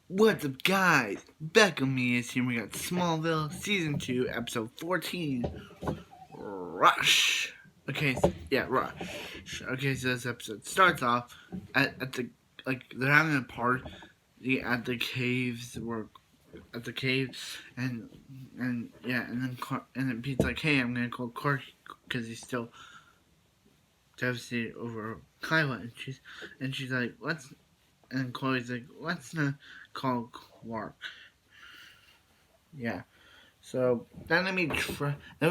What's up, guys? Back on me is here. We got Smallville Season 2, Episode 14, Rush. Rush. Okay, so this episode starts off at the, they're having a party at the caves, at the cave, and then Pete's like, hey, I'm gonna call Clark, because he's still devastated over Kyla, and she's like, and Chloe's like, let's not call Clark. Yeah. So then we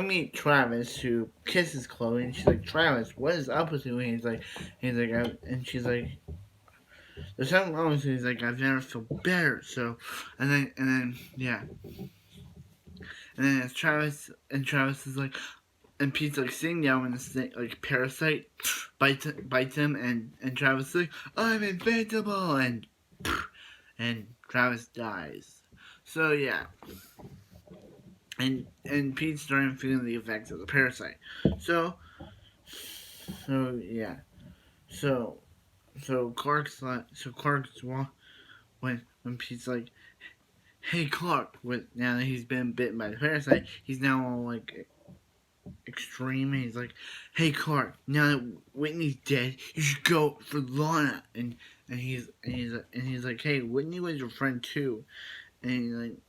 meet Travis, who kisses Chloe, and she's like, Travis, what is up with you? And and she's like, there's something wrong with you. He's like, I've never felt better. So, and then Travis is like, and Pete's like sitting down when the snake, like parasite, bites him, and Travis is like, I'm invincible, and Travis dies. So yeah. And Pete's starting feeling the effects of the parasite. So yeah. So Clark's when Pete's like, hey Clark, now that he's been bitten by the parasite, he's now all like extreme, and he's like, hey Clark, now that Whitney's dead, you should go for Lana, and he's like, hey, Whitney was your friend too, and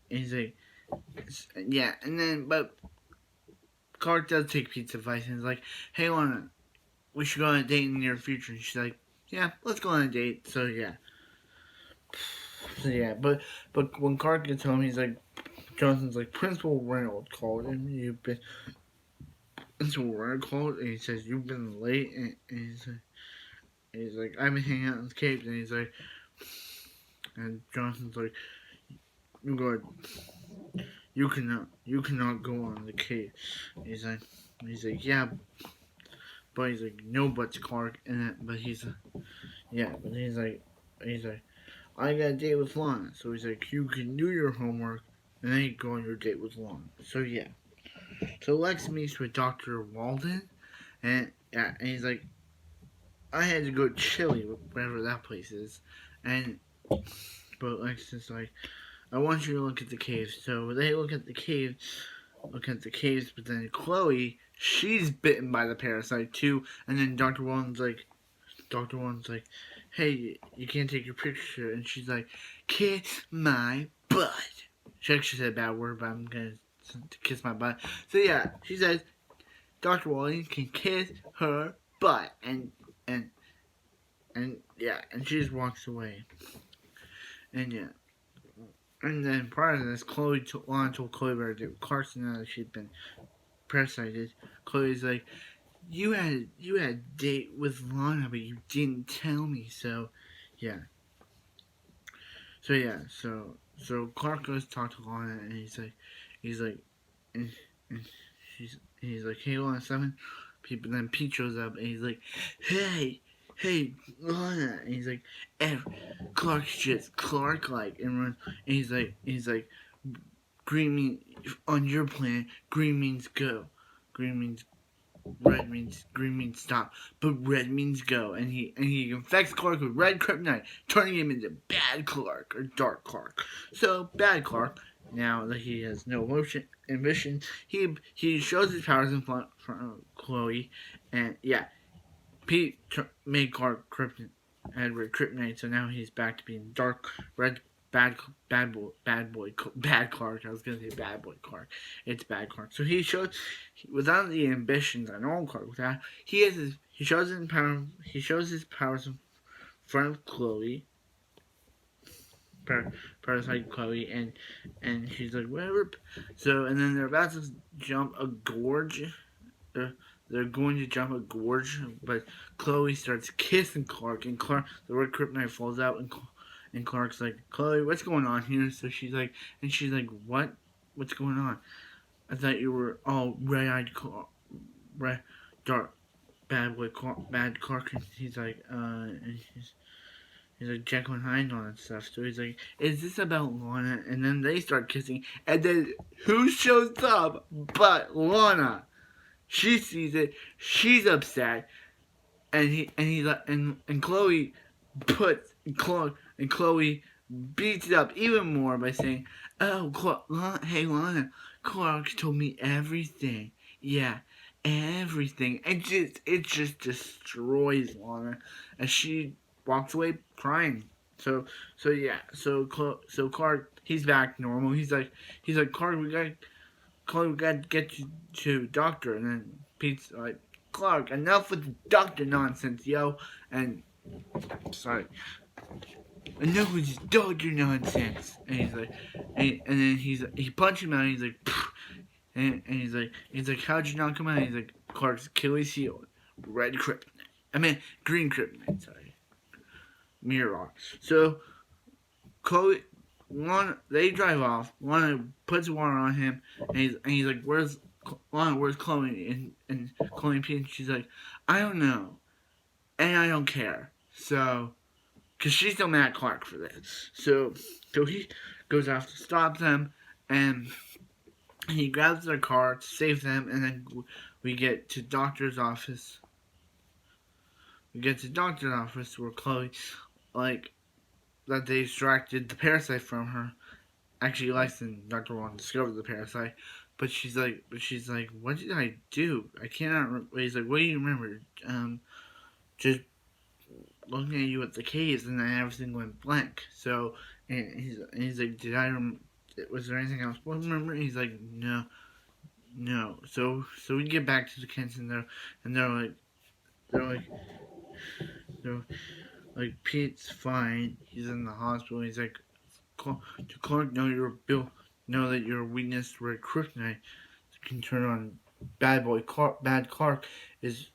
he's like, yeah, and then but Clark does take Pete's advice and is like, hey Lana, we should go on a date in the near future, and she's like, yeah, let's go on a date. So yeah, but when Clark gets home, he's like, Jonathan's like, Principal Reynolds called, and Principal Reynolds called, and he says, you've been late, and he's like, I've been hanging out in the caves, and he's like, and Jonathan's like, you go, you cannot go on the cave. He's like, yeah, but he's like, no, but Clark, but he's like, I got a date with Lana, so he's like, you can do your homework, and then you go on your date with Lana. So yeah, so Lex meets with Dr. Walden, and he's like, I had to go to Chile, wherever that place is, but Lex is like, I want you to look at the caves. So they look at the caves, but then Chloe, she's bitten by the parasite too, and then Dr. Walden's like, hey, you can't take your picture, and she's like, kiss my butt. She actually said a bad word, but I'm gonna kiss my butt. So yeah, she says Dr. Walden can kiss her butt, and yeah, and she just walks away, and yeah. And then prior to this, Lana told Chloe about her date with Carson now that she'd been parasited. Chloe's like, you had a date with Lana, but you didn't tell me. So yeah. So Clark goes to talk to Lana, and he's like, and he's like, hey Lana, 7. Then Pete shows up, and he's like, hey Lana, and he's like, Clark's just Clark-like, and he's like, green means, on your plan, green means go, green means red means, green means stop, but red means go, and he infects Clark with red kryptonite, turning him into bad Clark, or dark Clark. So bad Clark, now that he has no ambition, he shows his powers in front of Chloe, and yeah, Pete made Clark had red kryptonite, so now he's back to being dark red. Bad Clark. I was gonna say bad boy Clark. It's bad Clark. So he shows, without the ambitions I know Clark without, he shows his powers in front of Chloe, parasite Chloe, and she's like, whatever. So, and then they're about to jump a gorge. They're going to jump a gorge, but Chloe starts kissing Clark, and the red kryptonite falls out, and Clark's like, Chloe, what's going on here? So she's like, what? What's going on? I thought you were all red-eyed, dark, bad Clark. And he's like, and he's like Jekyll and Hyde and all that stuff. So he's like, is this about Lana? And then they start kissing, and then who shows up but Lana? She sees it, she's upset, and Chloe puts and Chloe beats it up even more by saying, "Oh, hey Lana, Clark told me everything. Yeah, everything." And it just destroys Lana as she walks away crying. So Clark, he's back normal. He's like Clark, we got to get you to doctor. And then Pete's like, Clark, enough with the doctor nonsense, yo. And sorry, enough with this doctor nonsense. And he's like, and then he punched him out. And he's like, pfft. And he's like, how'd you not come out? And he's like, Clark's Achilles heel, red kryptonite. I mean, green kryptonite. Sorry, mirror. So Chloe, they drive off. Lana puts water on him, and he's like, "Where's Lana? Where's Chloe?" And Chloe and Pete, she's like, "I don't know, and I don't care." So, cause she's still mad at Clark for this. So he goes off to stop them, and he grabs their car to save them, and then we get to doctor's office. We get to doctor's office where Chloe, like, that they extracted the parasite from her. Actually likes and Dr. Wong discovered the parasite, but she's like, what did I do? I cannot. He's like, what do you remember? Just looking at you at the caves, and then everything went blank. So, and he's like, was there anything else? Well, remember? He's like, no. So we get back to the kids, and they're like, Pete's fine. He's in the hospital. He's like, to Clark, know that your weakness to red kryptonite can turn on bad Clark is,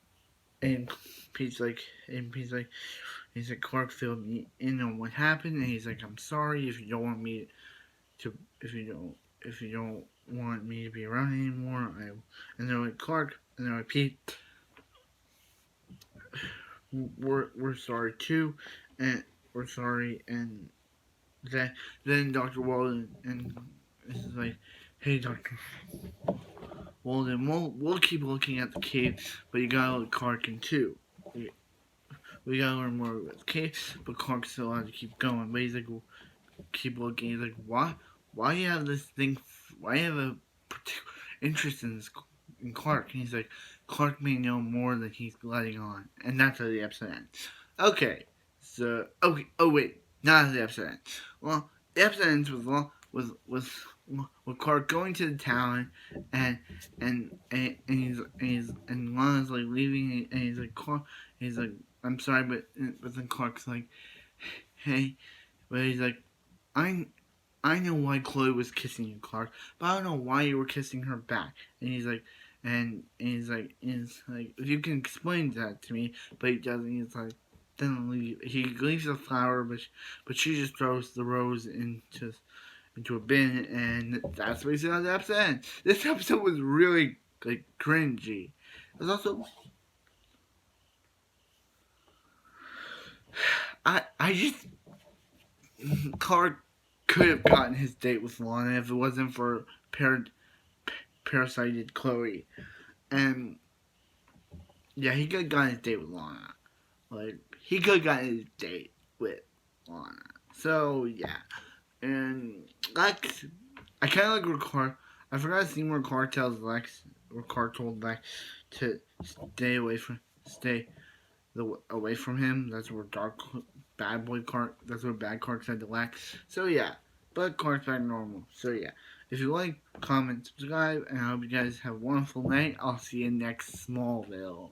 and Pete's like, he's like, Clark filled me in on what happened, and he's like, I'm sorry if you don't want me to, if you don't want me to be around anymore. And they're like, Clark, and they're like, Pete, we're sorry too, and we're sorry. And then Dr. Walden and is like, hey Dr. Walden, we'll keep looking at the cave, but you gotta let Clark in too. We gotta learn more about the cave, but Clark's still allowed to keep going. But he's like, keep looking. He's like, why you have this thing? Why you have a particular interest in Clark? And he's like, Clark may know more than he's letting on, and that's how the episode ends. Okay, so oh wait, not how the episode ends. Well, the episode ends with Clark going to the town, and Lana's like leaving, and he's like, I'm sorry, but then Clark's like, hey, but he's like, I know why Chloe was kissing you, Clark, but I don't know why you were kissing her back. And he's like, if you can explain that to me, but he doesn't. He's like, then he leaves the flower, but she just throws the rose into a bin, and that's basically how the episode ends. This episode was really like cringy. It was also, I just, Clark could have gotten his date with Lana if it wasn't for parasited Chloe, and yeah, he could have gotten his date with Lana. Like, he could have gotten his date with Lana. So yeah, and Lex, I kind of like where Clark. I forgot the scene where Clark tells Lex, or Clark told Lex to stay away from him. That's where bad boy Clark. That's what bad Clark said to Lex. So yeah, but Clark's back normal. So yeah, if you like, comment, subscribe, and I hope you guys have a wonderful night. I'll see you next Smallville.